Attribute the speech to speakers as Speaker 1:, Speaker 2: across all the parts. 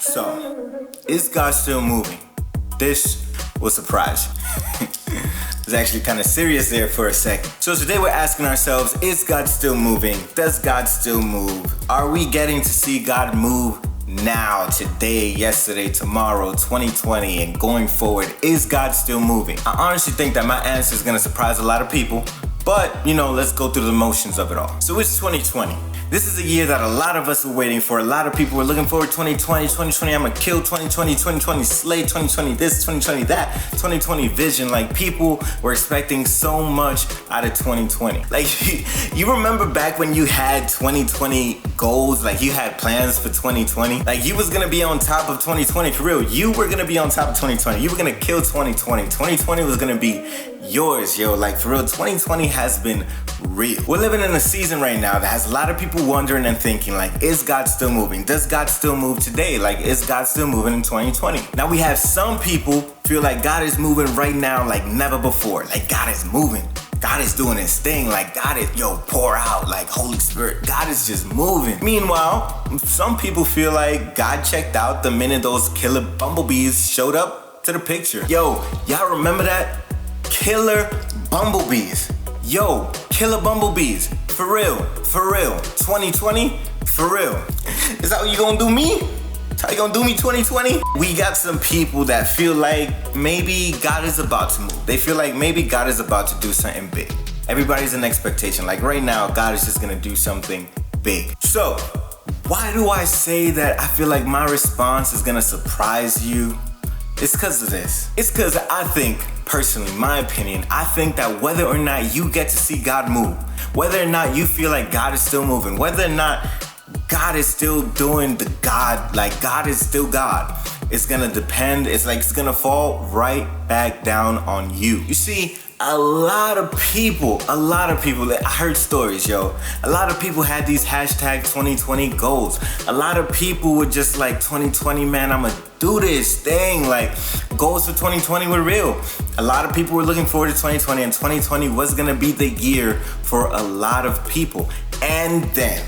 Speaker 1: So, is God still moving? This will surprise you. It's actually kind of serious there for a second. So today we're asking ourselves, is God still moving? Does God still move? Are we getting to see God move now, today, yesterday, tomorrow, 2020, and going forward? Is God still moving? I honestly think that my answer is gonna surprise a lot of people, but let's go through the motions of it all. So it's 2020. This is a year that a lot of us were waiting for. A lot of people were looking forward. 2020, I'm gonna kill 2020, 2020 slay, 2020 this, 2020 that, 2020 vision. Like, people were expecting so much out of 2020. Like, you remember back when you had 2020 goals, like you had plans for 2020? Like, you was gonna be on top of 2020, for real. You were gonna be on top of 2020. You were gonna kill 2020. 2020 was gonna be yours, yo. Like, for real, 2020 has been real. We're living in a season right now that has a lot of people wondering and thinking, like, is God still moving? Does God still move today? Like, is God still moving in 2020? Now, we have some people feel like God is moving right now like never before. Like, God is moving. God is doing his thing. Like, God is, pour out. Like, Holy Spirit, God is just moving. Meanwhile, some people feel like God checked out the minute those killer bumblebees showed up to the picture. Yo, y'all remember that? Killer bumblebees. Yo, killer bumblebees. For real. 2020, for real. Is that what you gonna do me? How you gonna do me 2020? We got some people that feel like maybe God is about to move. They feel like maybe God is about to do something big. Everybody's in expectation. Like, right now, God is just gonna do something big. So, why do I say that I feel like my response is gonna surprise you? It's because of this. It's because I think, personally, my opinion, I think that whether or not you get to see God move, whether or not you feel like God is still moving, whether or not God is still doing the God, like God is still God, it's gonna depend. It's like it's gonna fall right back down on you. You see, a lot of people, I heard stories, yo. A lot of people had these hashtag 2020 goals. A lot of people were just like, 2020, man, I'ma do this thing. Like, goals for 2020 were real. A lot of people were looking forward to 2020, and 2020 was gonna be the year for a lot of people. And then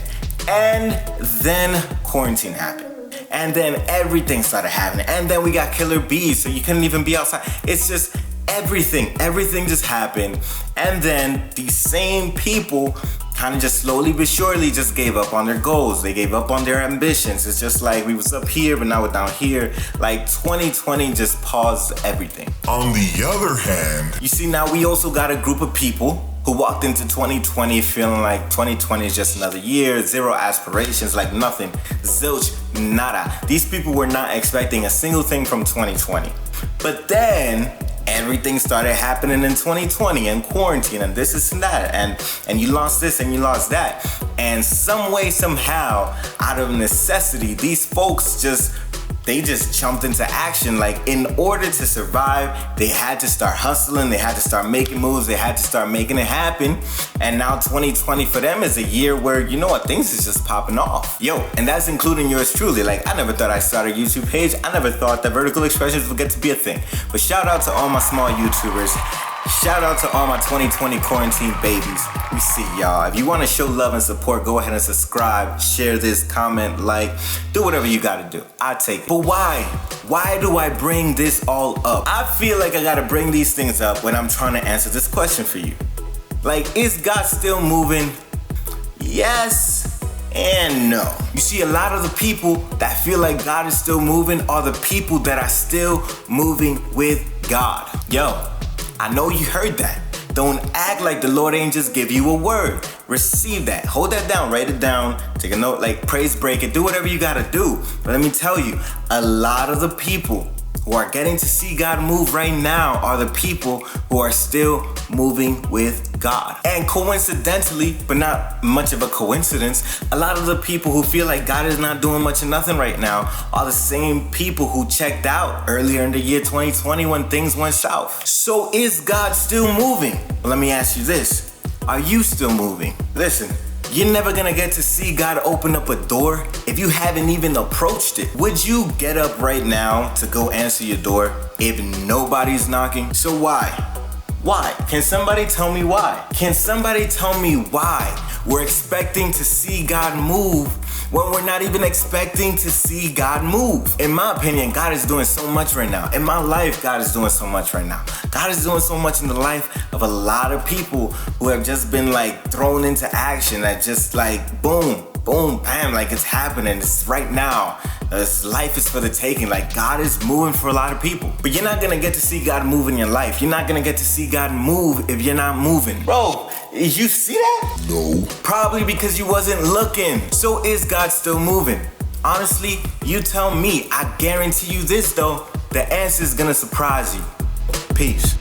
Speaker 1: quarantine happened. And then everything started happening. And then we got killer bees, so you couldn't even be outside. It's just everything just happened. And then these same people kind of just slowly but surely just gave up on their goals. They gave up on their ambitions. It's just like, we was up here, but now we're down here. Like, 2020 just paused everything.
Speaker 2: On the other hand,
Speaker 1: you see, now we also got a group of people who walked into 2020 feeling like 2020 is just another year, zero aspirations, like nothing, zilch, nada. These people were not expecting a single thing from 2020. But then everything started happening in 2020, and quarantine, and this and that, and you lost this and you lost that. And some way, somehow, out of necessity, these folks just jumped into action. Like, in order to survive, they had to start hustling, they had to start making moves, they had to start making it happen. And now 2020 for them is a year where, things is just popping off. Yo, and that's including yours truly. Like, I never thought I'd start a YouTube page. I never thought that Vertical Expressions would get to be a thing. But shout out to all my small YouTubers. Shout out to all my 2020 quarantine babies. We see y'all. If you want to show love and support, go ahead and subscribe, share this, comment, like, do whatever you gotta do. I take it. But why? Why do I bring this all up? I feel like I gotta bring these things up when I'm trying to answer this question for you. Like, is God still moving? Yes and no. You see, a lot of the people that feel like God is still moving are the people that are still moving with God. Yo, I know you heard that. Don't act like the Lord ain't just give you a word. Receive that. Hold that down. Write it down. Take a note. Like, praise break it. Do whatever you gotta do. But let me tell you, a lot of the people who are getting to see God move right now are the people who are still moving with God. And coincidentally, but not much of a coincidence, a lot of the people who feel like God is not doing much of nothing right now are the same people who checked out earlier in the year 2020 when things went south. So is God still moving? Well, let me ask you this. Are you still moving? Listen, you're never gonna get to see God open up a door if you haven't even approached it. Would you get up right now to go answer your door if nobody's knocking? So why? Why? Can somebody tell me why? Can somebody tell me why we're expecting to see God move when we're not even expecting to see God move. In my opinion, God is doing so much right now. In my life, God is doing so much right now. God is doing so much in the life of a lot of people who have just been like thrown into action, that just like boom, boom, bam, like it's happening. It's right now. This life is for the taking. Like God is moving for a lot of people. But you're not gonna get to see God move in your life. You're not gonna get to see God move if you're not moving. Bro, did you see that?
Speaker 2: No.
Speaker 1: Probably because you wasn't looking. So is God still moving? Honestly, you tell me. I guarantee you this though, the answer is gonna surprise you. Peace.